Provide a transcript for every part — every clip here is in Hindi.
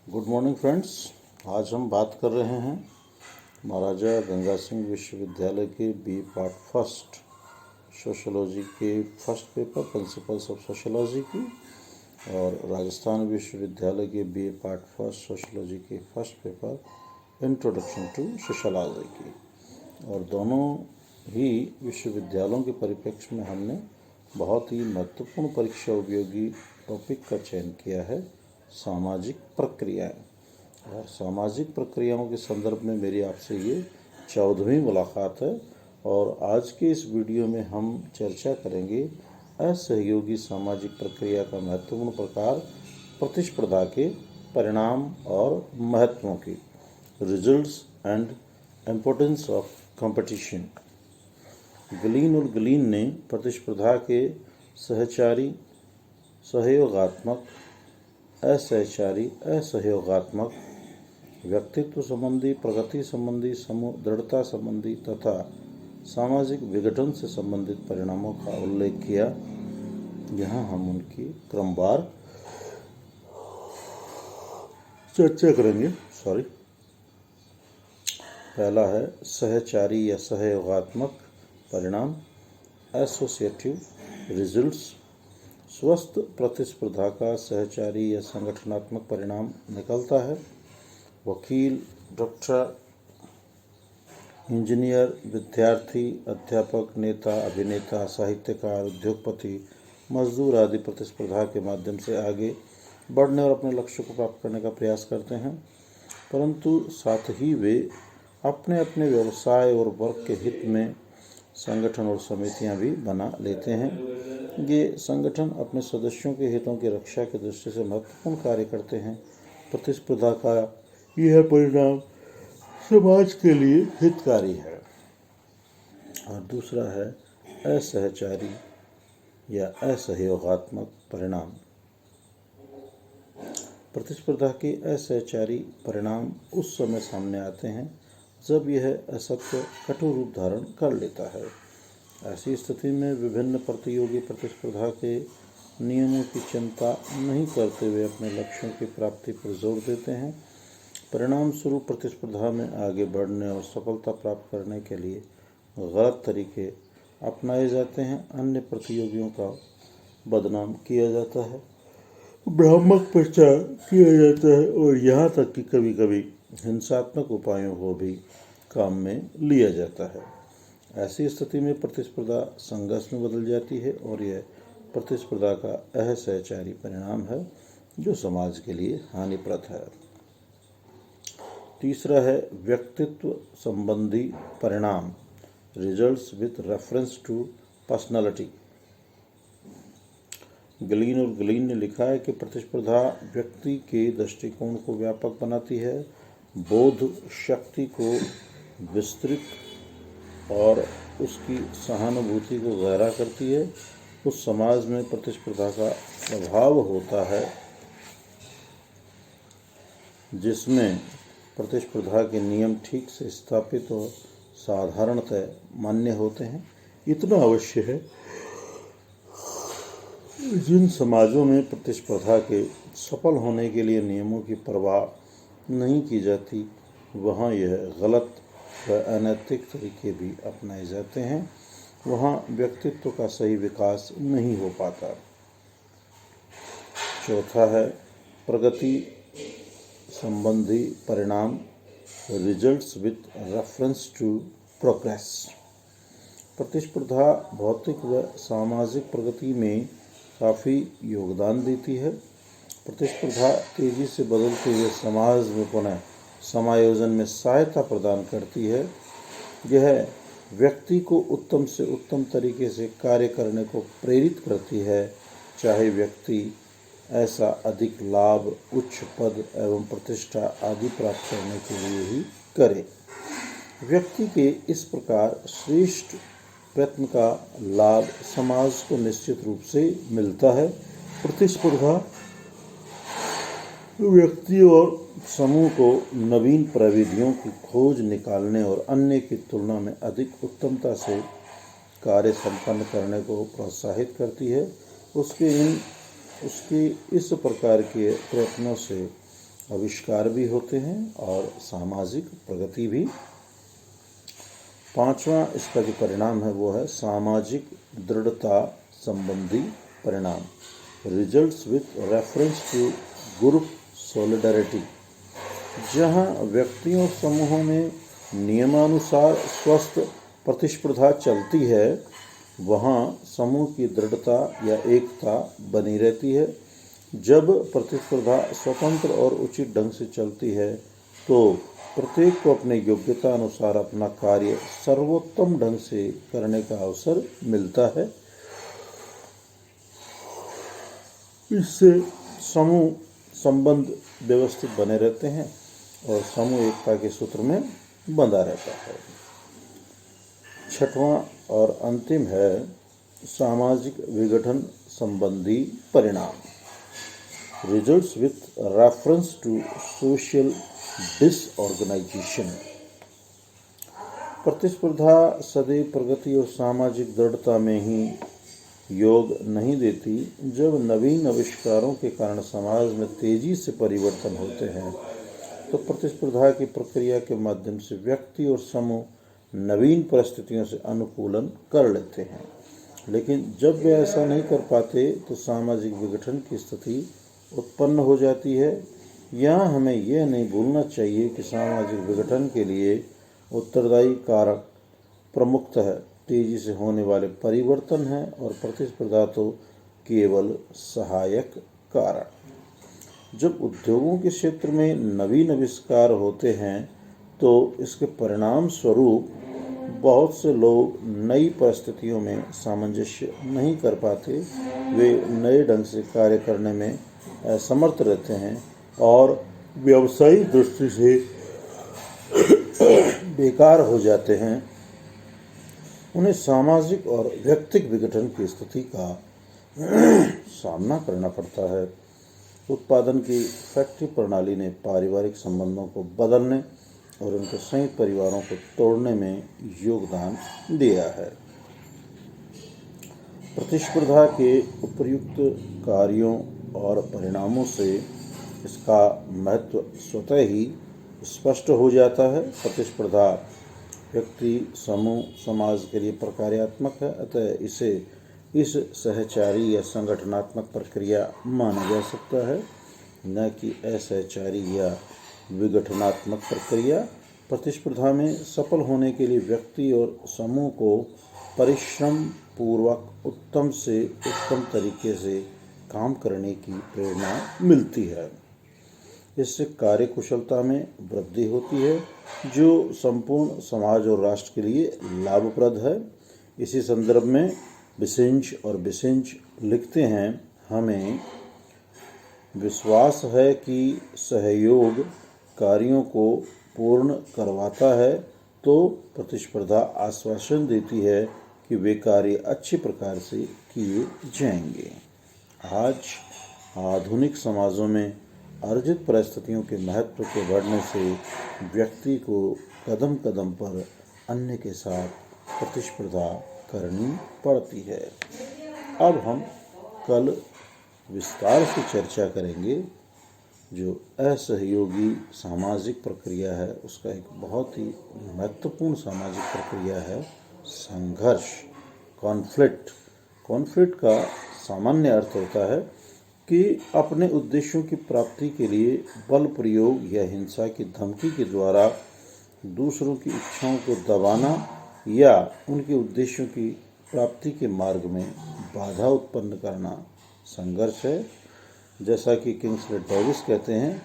Good morning friends. आज हम बात कर रहे हैं महाराजा गंगा सिंह विश्वविद्यालय के बी पार्ट फर्स्ट सोशोलॉजी के first paper principles of sociology की और राजस्थान विश्वविद्यालय के बी पार्ट फर्स्ट सोशोलॉजी के first paper introduction to sociology की। और दोनों ही विश्वविद्यालयों के परिप्रेक्ष्य में हमने बहुत ही महत्वपूर्ण परीक्षा उपयोगी टॉपिक का चयन किया है, सामाजिक प्रक्रियाएं। और सामाजिक प्रक्रियाओं के संदर्भ में मेरी आपसे ये 14वीं मुलाकात है और आज के इस वीडियो में हम चर्चा करेंगे असहयोगी सामाजिक प्रक्रिया का महत्वपूर्ण प्रकार, प्रतिस्पर्धा के परिणाम और महत्वों की, results and importance of competition. Glenn और गलीन ने प्रतिस्पर्धा के सहचारी, सहयोगात्मक, असहचारी, असहयोगात्मक, व्यक्तित्व संबंधी, प्रगति संबंधी, समूह दृढ़ता संबंधी तथा सामाजिक विघटन से संबंधित परिणामों का उल्लेख किया। यहाँ हम उनकी क्रमवार चर्चा करेंगे। पहला है सहचारी या सहयोगात्मक परिणाम, एसोसिएटिव रिजल्ट्स। स्वस्थ प्रतिस्पर्धा का सहचारी या संगठनात्मक परिणाम निकलता है। वकील, डॉक्टर, इंजीनियर, विद्यार्थी, अध्यापक, नेता, अभिनेता, साहित्यकार, उद्योगपति, मजदूर आदि प्रतिस्पर्धा के माध्यम से आगे बढ़ने और अपने लक्ष्य को प्राप्त करने का प्रयास करते हैं, परंतु साथ ही वे अपने अपने व्यवसाय और वर्ग के हित में संगठन और समितियां भी बना लेते हैं। ये संगठन अपने सदस्यों के हितों की रक्षा की दृष्टि से महत्वपूर्ण कार्य करते हैं। प्रतिस्पर्धा का यह परिणाम समाज के लिए हितकारी है। और दूसरा है असहचारी या असहयोगात्मक परिणाम। प्रतिस्पर्धा के असहचारी परिणाम उस समय सामने आते हैं जब यह असत्य कठोर रूप धारण कर लेता है। ऐसी स्थिति में विभिन्न प्रतियोगी प्रतिस्पर्धा के नियमों की चिंता नहीं करते हुए अपने लक्ष्यों की प्राप्ति पर जोर देते हैं। परिणाम स्वरूप प्रतिस्पर्धा में आगे बढ़ने और सफलता प्राप्त करने के लिए गलत तरीके अपनाए जाते हैं। अन्य प्रतियोगियों का बदनाम किया जाता है, भ्रामक प्रचार किया जाता है और यहाँ तक कि कभी कभी हिंसात्मक उपायों को भी काम में लिया जाता है। ऐसी स्थिति में प्रतिस्पर्धा संघर्ष में बदल जाती है और यह प्रतिस्पर्धा का असहचारी परिणाम है जो समाज के लिए हानिप्रद है। तीसरा है व्यक्तित्व संबंधी परिणाम, results with reference to personality. Gillin और गलीन ने लिखा है कि प्रतिस्पर्धा व्यक्ति के दृष्टिकोण को व्यापक बनाती है, बोध शक्ति को विस्तृत और उसकी सहानुभूति को गहरा करती है। उस समाज में प्रतिस्पर्धा का प्रभाव होता है जिसमें प्रतिस्पर्धा के नियम ठीक से स्थापित और साधारणतः मान्य होते हैं। इतना अवश्य है, जिन समाजों में प्रतिस्पर्धा के सफल होने के लिए नियमों की परवाह नहीं की जाती, वहाँ यह गलत व अनैतिक तरीके भी अपनाए जाते हैं। वहाँ व्यक्तित्व का सही विकास नहीं हो पाता। चौथा है प्रगति संबंधी परिणाम, results with reference to progress. प्रतिस्पर्धा भौतिक व सामाजिक प्रगति में काफ़ी योगदान देती है। प्रतिस्पर्धा तेजी से बदलते हुए समाज में पुनः समायोजन में सहायता प्रदान करती है। यह व्यक्ति को उत्तम से उत्तम तरीके से कार्य करने को प्रेरित करती है, चाहे व्यक्ति ऐसा अधिक लाभ, उच्च पद एवं प्रतिष्ठा आदि प्राप्त करने के लिए ही करे। व्यक्ति के इस प्रकार श्रेष्ठ प्रयत्न का लाभ समाज को निश्चित रूप से मिलता है। प्रतिस्पर्धा व्यक्ति और समूह को नवीन प्रविधियों की खोज निकालने और अन्य की तुलना में अधिक उत्तमता से कार्य संपन्न करने को प्रोत्साहित करती है। उसके इस प्रकार के प्रयत्नों से आविष्कार भी होते हैं और सामाजिक प्रगति भी। पांचवा इसका जो परिणाम है वो है सामाजिक दृढ़ता संबंधी परिणाम, results with reference to group solidarity. जहां व्यक्तियों समूहों में नियमानुसार स्वस्थ प्रतिस्पर्धा चलती है, वहां समूह की दृढ़ता या एकता बनी रहती है। जब प्रतिस्पर्धा स्वतंत्र और उचित ढंग से चलती है तो प्रत्येक को अपने योग्यता अनुसार अपना कार्य सर्वोत्तम ढंग से करने का अवसर मिलता है। इससे समूह संबंध व्यवस्थित बने रहते हैं और समूह एकता के सूत्र में बंधा रहता है। छठवां और अंतिम है सामाजिक विघटन संबंधी परिणाम, results with reference to social disorganisation. प्रतिस्पर्धा सदैव प्रगति और सामाजिक दृढ़ता में ही योग नहीं देती। जब नवीन आविष्कारों के कारण समाज में तेजी से परिवर्तन होते हैं तो प्रतिस्पर्धा की प्रक्रिया के माध्यम से व्यक्ति और समूह नवीन परिस्थितियों से अनुकूलन कर लेते हैं। लेकिन जब वे ऐसा नहीं कर पाते तो सामाजिक विघटन की स्थिति उत्पन्न हो जाती है। यहाँ हमें यह नहीं भूलना चाहिए कि सामाजिक विघटन के लिए उत्तरदायी कारक प्रमुखतः तेजी से होने वाले परिवर्तन है और प्रतिस्पर्धा तो केवल सहायक कारक। जब उद्योगों के क्षेत्र में नवीन आविष्कार होते हैं तो इसके परिणाम स्वरूप बहुत से लोग नई परिस्थितियों में सामंजस्य नहीं कर पाते। वे नए ढंग से कार्य करने में असमर्थ रहते हैं और व्यावसायिक दृष्टि से बेकार हो जाते हैं। उन्हें सामाजिक और व्यक्तिगत विघटन की स्थिति का सामना करना पड़ता है। उत्पादन की फैक्ट्री प्रणाली ने पारिवारिक संबंधों को बदलने और उनके संयुक्त परिवारों को तोड़ने में योगदान दिया है। प्रतिस्पर्धा के उपर्युक्त कार्यों और परिणामों से इसका महत्व स्वतः ही स्पष्ट हो जाता है। प्रतिस्पर्धा व्यक्ति, समूह, समाज के लिए प्रकार्यात्मक है, अतः इसे इस सहचारी या संगठनात्मक प्रक्रिया माना जा सकता है, न कि असहचारी या विघटनात्मक प्रक्रिया। प्रतिस्पर्धा में सफल होने के लिए व्यक्ति और समूह को परिश्रम पूर्वक उत्तम से उत्तम तरीके से काम करने की प्रेरणा मिलती है। इससे कार्यकुशलता में वृद्धि होती है जो संपूर्ण समाज और राष्ट्र के लिए लाभप्रद है। इसी संदर्भ में बिसेंज और बिसेंज लिखते हैं, हमें विश्वास है कि सहयोग कार्यों को पूर्ण करवाता है तो प्रतिस्पर्धा आश्वासन देती है कि वे कार्य अच्छे प्रकार से किए जाएंगे। आज आधुनिक समाजों में अर्जित परिस्थितियों के महत्व के बढ़ने से व्यक्ति को कदम कदम पर अन्य के साथ प्रतिस्पर्धा करनी पड़ती है। अब हम कल विस्तार से चर्चा करेंगे। जो असहयोगी सामाजिक प्रक्रिया है उसका एक बहुत ही महत्वपूर्ण सामाजिक प्रक्रिया है संघर्ष, कॉन्फ्लिक्ट। कॉन्फ्लिक्ट का सामान्य अर्थ होता है कि अपने उद्देश्यों की प्राप्ति के लिए बल प्रयोग या हिंसा की धमकी के द्वारा दूसरों की इच्छाओं को दबाना या उनके उद्देश्यों की प्राप्ति के मार्ग में बाधा उत्पन्न करना संघर्ष है। जैसा कि किंग्सले डेविस कहते हैं,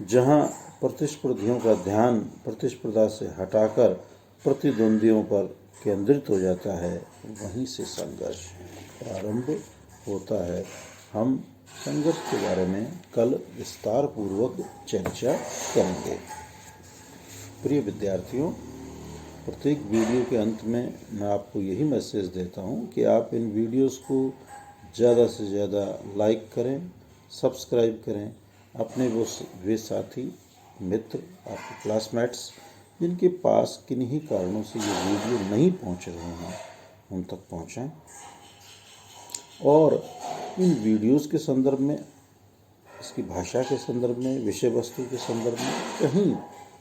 जहां प्रतिस्पर्धियों का ध्यान प्रतिस्पर्धा से हटाकर प्रतिद्वंदियों पर केंद्रित हो जाता है, वहीं से संघर्ष प्रारंभ होता है। हम संघर्ष के बारे में कल विस्तार पूर्वक चर्चा करेंगे। प्रिय विद्यार्थियों, प्रत्येक वीडियो के अंत में मैं आपको यही मैसेज देता हूं कि आप इन वीडियोस को ज़्यादा से ज़्यादा लाइक करें, सब्सक्राइब करें। अपने वे साथी, मित्र, आपके क्लासमेट्स जिनके पास किन्हीं कारणों से ये वीडियो नहीं पहुंच रहे हैं, उन तक पहुंचाएं। और इन वीडियोस के संदर्भ में इसकी भाषा के संदर्भ में, विषय वस्तु के संदर्भ में कहीं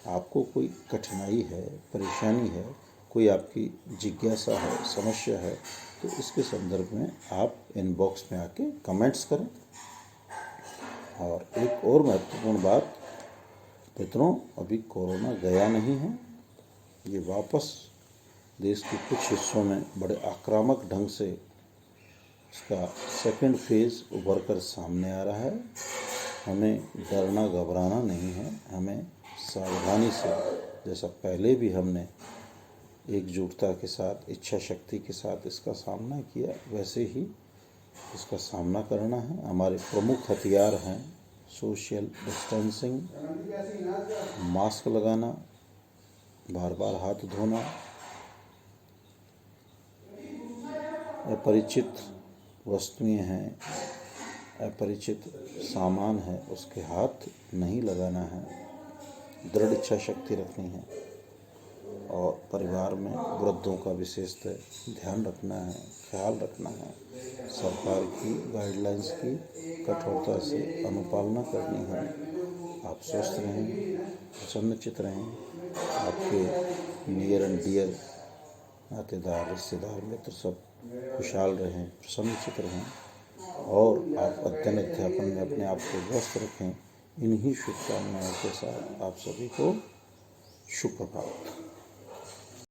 आपको कोई कठिनाई है, परेशानी है, कोई आपकी जिज्ञासा है, समस्या है, तो इसके संदर्भ में आप इनबॉक्स में आके कमेंट्स करें। और एक और महत्वपूर्ण बात, मित्रों, अभी कोरोना गया नहीं है, ये वापस देश के कुछ हिस्सों में बड़े आक्रामक ढंग से इसका सेकंड फेज़ उभर कर सामने आ रहा है। हमें डरना घबराना नहीं है, हमें सावधानी से, जैसा पहले भी हमने एकजुटता के साथ, इच्छा शक्ति के साथ इसका सामना किया, वैसे ही इसका सामना करना है। हमारे प्रमुख हथियार हैं सोशल डिस्टेंसिंग, मास्क लगाना, बार बार हाथ धोना, अपरिचित वस्तुएं हैं, अपरिचित सामान है, उसके हाथ नहीं लगाना है, दृढ़ इच्छा शक्ति रखनी है और परिवार में वृद्धों का विशेषतः ध्यान रखना है, ख्याल रखना है। सरकार की गाइडलाइंस की कठोरता से अनुपालना करनी है। आप स्वस्थ रहें, प्रसन्नचित रहें, आपके नियर एंड डियर नातेदार, रिश्तेदार, मित्र सब खुशहाल रहें, प्रसन्नचित रहें और आप अध्ययन अध्यापन में अपने आप को व्यस्त रखें। इन्हीं शुभकामनाओं के साथ आप सभी को शुभ प्रभात।